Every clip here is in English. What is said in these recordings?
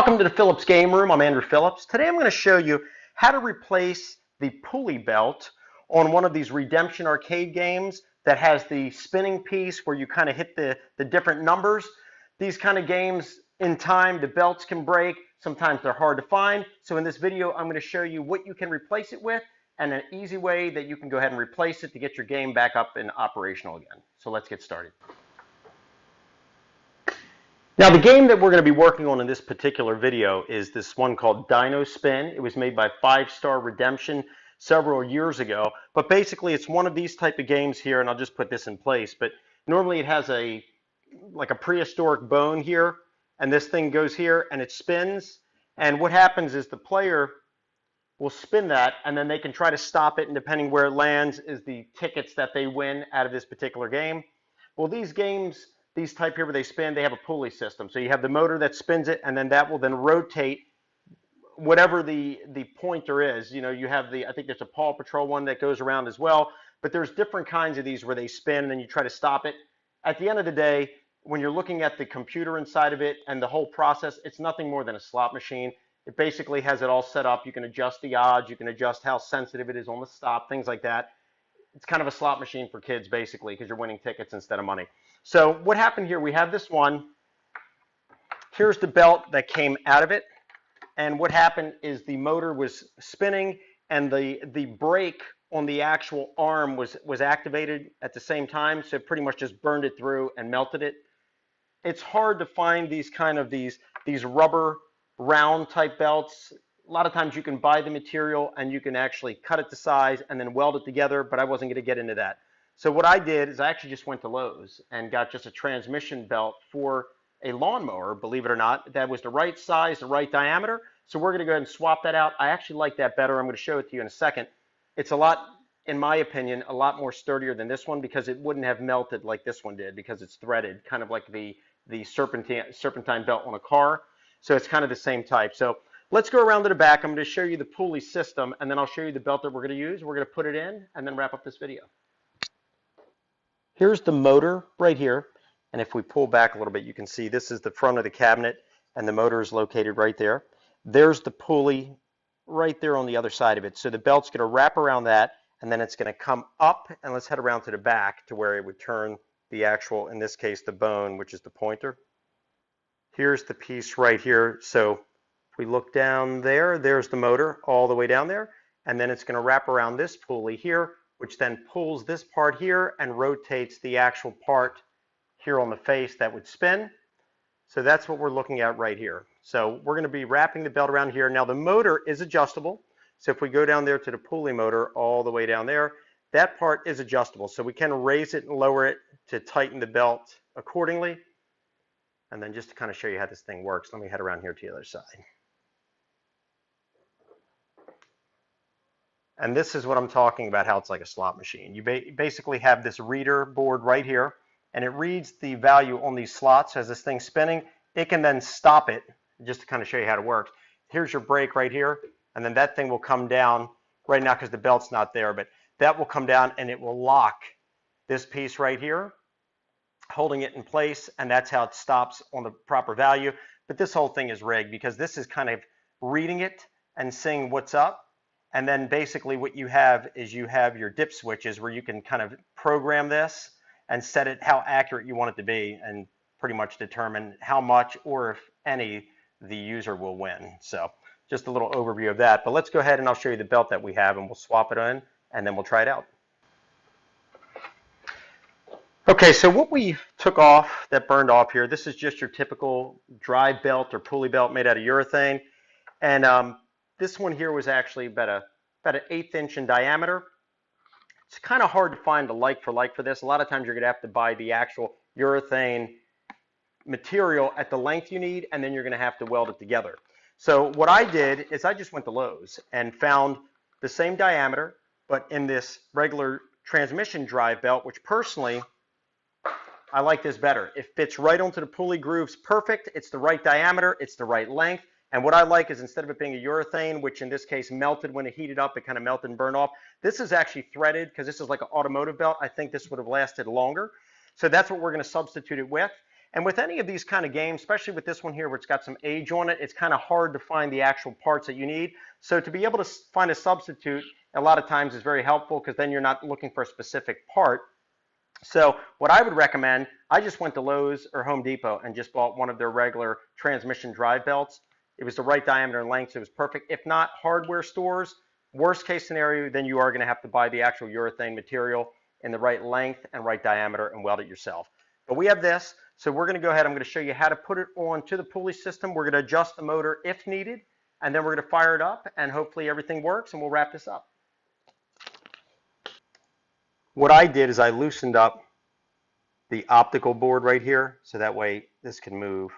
Welcome to the Phillips Gameroom. I'm Andrew Phillips. Today I'm going to show you how to replace the pulley belt on one of these redemption arcade games that has the spinning piece where you kind of hit the different numbers. These kind of games, in time, the belts can break. Sometimes they're hard to find. So in this video, I'm going to show you what you can replace it with and an easy way that you can go ahead and replace it to get your game back up and operational again. So let's get started. Now the game that we're going to be working on in this particular video is this one called Dino Spin. It was made by 5 Star Redemption several years ago, but basically it's one of these type of games here, and I'll just put this in place, but normally it has like a prehistoric bone here, and this thing goes here and it spins, and what happens is the player will spin that and then they can try to stop it, and depending where it lands is the tickets that they win out of this particular game. Well, these games, these type here where they spin, they have a pulley system. So you have the motor that spins it, and then that will then rotate whatever the pointer is. You know, you have I think there's a Paw Patrol one that goes around as well, but there's different kinds of these where they spin and then you try to stop it. At the end of the day, when you're looking at the computer inside of it and the whole process, it's nothing more than a slot machine. It basically has it all set up. You can adjust the odds, you can adjust how sensitive it is on the stop, things like that. It's kind of a slot machine for kids, basically, because you're winning tickets instead of money. So what happened here, we have this one. Here's the belt that came out of it. And what happened is the motor was spinning and the brake on the actual arm was activated at the same time. So it pretty much just burned it through and melted it. It's hard to find these rubber round type belts. A lot of times you can buy the material and you can actually cut it to size and then weld it together, but I wasn't going to get into that. So what I did is I actually just went to Lowe's and got just a transmission belt for a lawnmower, believe it or not. That was the right size, the right diameter. So we're going to go ahead and swap that out. I actually like that better. I'm going to show it to you in a second. It's a lot, in my opinion, a lot more sturdier than this one because it wouldn't have melted like this one did because it's threaded, kind of like the serpentine belt on a car. So it's kind of the same type. So let's go around to the back. I'm going to show you the pulley system, and then I'll show you the belt that we're going to use. We're going to put it in and then wrap up this video. Here's the motor right here, and if we pull back a little bit, you can see this is the front of the cabinet, and the motor is located right there. There's the pulley right there on the other side of it. So the belt's going to wrap around that, and then it's going to come up, and let's head around to the back to where it would turn the actual, in this case, the bone, which is the pointer. Here's the piece right here. So if we look down there, there's the motor all the way down there, and then it's going to wrap around this pulley here, which then pulls this part here and rotates the actual part here on the face that would spin. So that's what we're looking at right here. So we're going to be wrapping the belt around here. Now the motor is adjustable. So if we go down there to the pulley motor all the way down there, that part is adjustable. So we can raise it and lower it to tighten the belt accordingly. And then just to kind of show you how this thing works, let me head around here to the other side. And this is what I'm talking about, how it's like a slot machine. You basically have this reader board right here, and it reads the value on these slots as this thing's spinning. It can then stop it, just to kind of show you how it works. Here's your brake right here, and then that thing will come down right now because the belt's not there, but that will come down and it will lock this piece right here, holding it in place, and that's how it stops on the proper value. But this whole thing is rigged because this is kind of reading it and seeing what's up. And then basically what you have is you have your dip switches where you can kind of program this and set it how accurate you want it to be and pretty much determine how much or if any the user will win. So just a little overview of that. But let's go ahead and I'll show you the belt that we have and we'll swap it in and then we'll try it out. Okay, so what we took off that burned off here, this is just your typical dry belt or pulley belt made out of urethane. And this one here was actually about an 1/8 inch in diameter. It's kind of hard to find a like for like for this. A lot of times you're going to have to buy the actual urethane material at the length you need, and then you're going to have to weld it together. So what I did is I just went to Lowe's and found the same diameter, but in this regular transmission drive belt, which personally, I like this better. It fits right onto the pulley grooves perfect. It's the right diameter. It's the right length. And what I like is instead of it being a urethane, which in this case melted when it heated up, it kind of melted and burned off. This is actually threaded because this is like an automotive belt. I think this would have lasted longer. So that's what we're going to substitute it with. And with any of these kind of games, especially with this one here where it's got some age on it, it's kind of hard to find the actual parts that you need. So to be able to find a substitute a lot of times is very helpful, because then you're not looking for a specific part. So what I would recommend, I just went to Lowe's or Home Depot and just bought one of their regular transmission drive belts. It was the right diameter and length, so it was perfect. If not, hardware stores, worst case scenario, then you are going to have to buy the actual urethane material in the right length and right diameter and weld it yourself. But we have this, so we're going to go ahead. I'm going to show you how to put it onto the pulley system. We're going to adjust the motor if needed, and then we're going to fire it up, and hopefully everything works, and we'll wrap this up. What I did is I loosened up the optical board right here, so that way this can move.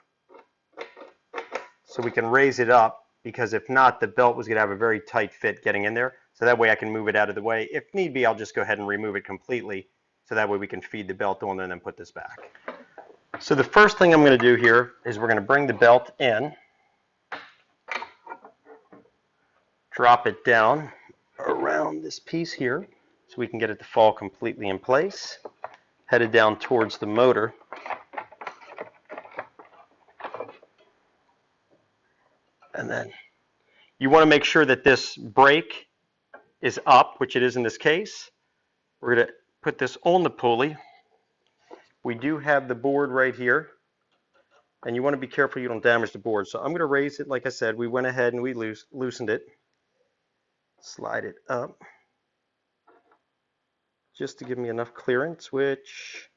So we can raise it up, because if not, the belt was going to have a very tight fit getting in there. So that way I can move it out of the way. If need be, I'll just go ahead and remove it completely, so that way we can feed the belt on and then put this back. So the first thing I'm going to do here is we're going to bring the belt in, drop it down around this piece here so we can get it to fall completely in place, headed down towards the motor. And then you want to make sure that this brake is up, which it is in this case. We're going to put this on the pulley. We do have the board right here, and you want to be careful you don't damage the board. So I'm going to raise it. Like I said, we went ahead and we loosened it. Slide it up just to give me enough clearance, which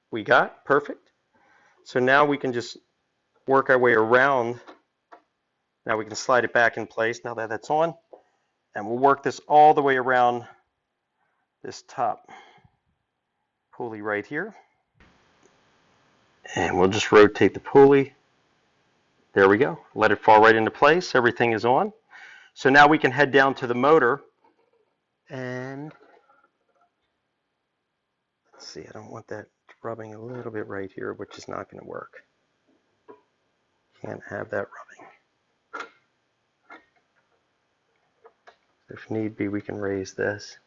we got. Perfect. So now we can just work our way around. Now we can slide it back in place now that that's on, and we'll work this all the way around this top pulley right here. And we'll just rotate the pulley. There we go. Let it fall right into place. Everything is on. So now we can head down to the motor, and let's see, I don't want that rubbing a little bit right here, which is not going to work. Can't have that rubbing. If need be, we can raise this.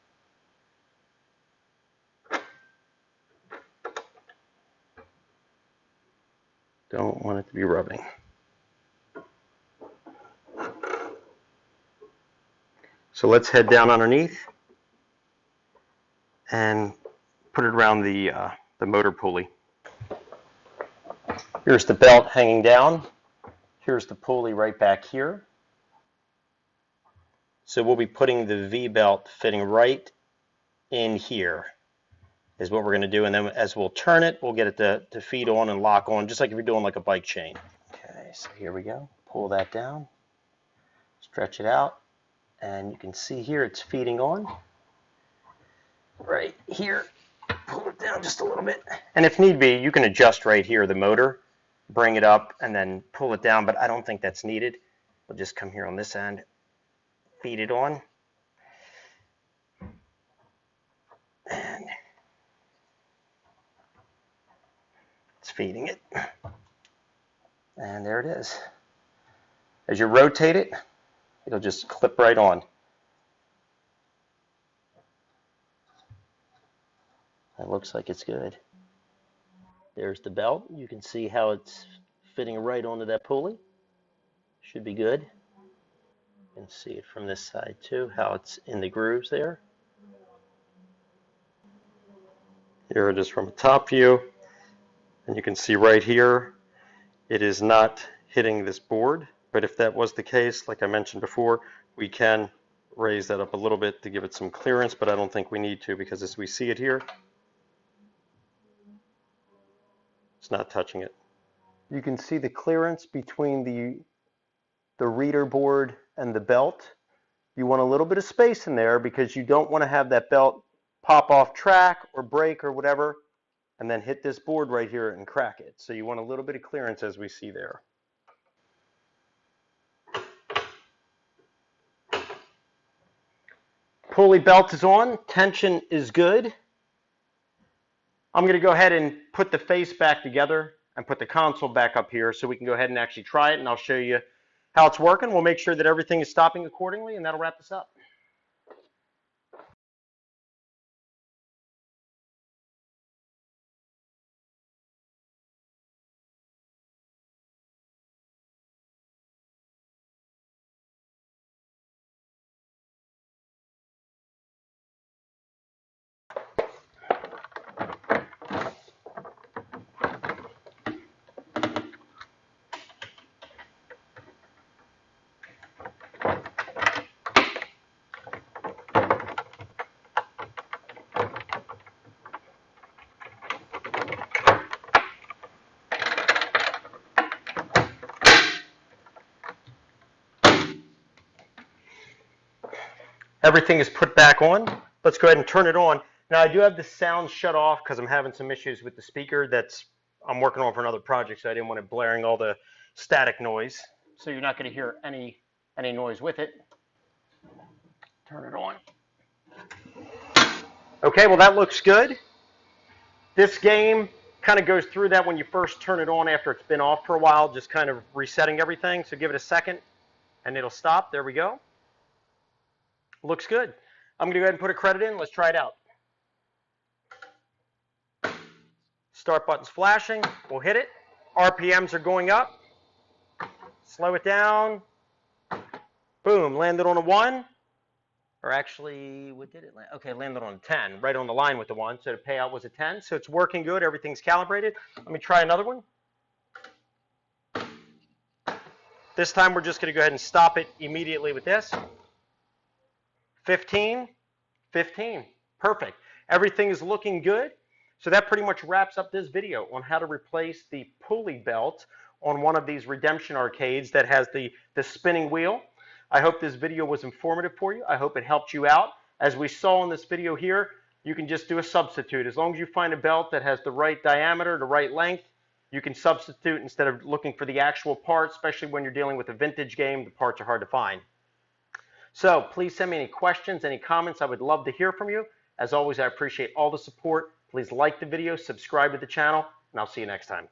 Don't want it to be rubbing. So let's head down underneath and put it around the motor pulley. Here's the belt hanging down. Here's the pulley right back here. So we'll be putting the V-belt fitting right in here is what we're going to do. And then as we'll turn it, we'll get it to feed on and lock on, just like if you're doing like a bike chain. Okay, so here we go. Pull that down, stretch it out, and you can see here it's feeding on right here. Pull it down just a little bit. And if need be, you can adjust right here the motor, bring it up, and then pull it down, but I don't think that's needed. We'll just come here on this end, feed it on, and it's feeding it. And there it is. As you rotate it, it'll just clip right on. It looks like it's good. There's the belt. You can see how it's fitting right onto that pulley. Should be good. You can see it from this side too, how it's in the grooves there. Here it is from a top view. And you can see right here, it is not hitting this board. But if that was the case, like I mentioned before, we can raise that up a little bit to give it some clearance, but I don't think we need to, because as we see it here, it's not touching it. You can see the clearance between the reader board and the belt. You want a little bit of space in there because you don't want to have that belt pop off track or break or whatever and then hit this board right here and crack it. So you want a little bit of clearance, as we see there. Pulley belt is on, tension is good. I'm going to go ahead and put the face back together and put the console back up here so we can go ahead and actually try it, and I'll show you how it's working. We'll make sure that everything is stopping accordingly, and that'll wrap this up. Everything is put back on. Let's go ahead and turn it on. Now I do have the sound shut off because I'm having some issues with the speaker I'm working on for another project, so I didn't want it blaring all the static noise. So you're not going to hear any noise with it. Turn it on. Okay, well that looks good. This game kind of goes through that when you first turn it on after it's been off for a while, just kind of resetting everything. So give it a second and it'll stop. There we go. Looks good. I'm going to go ahead and put a credit in. Let's try it out. Start button's flashing. We'll hit it. RPMs are going up. Slow it down. Boom, landed on a 1. Or actually, what did it land? Okay, landed on a 10, right on the line with the 1. So the payout was a 10. So it's working good. Everything's calibrated. Let me try another one. This time we're just going to go ahead and stop it immediately with this. 15, 15. Perfect. Everything is looking good. So that pretty much wraps up this video on how to replace the pulley belt on one of these redemption arcades that has the spinning wheel. I hope this video was informative for you. I hope it helped you out. As we saw in this video here, you can just do a substitute. As long as you find a belt that has the right diameter, the right length, you can substitute instead of looking for the actual part, especially when you're dealing with a vintage game. The parts are hard to find. So please send me any questions, any comments. I would love to hear from you. As always, I appreciate all the support. Please like the video, subscribe to the channel, and I'll see you next time.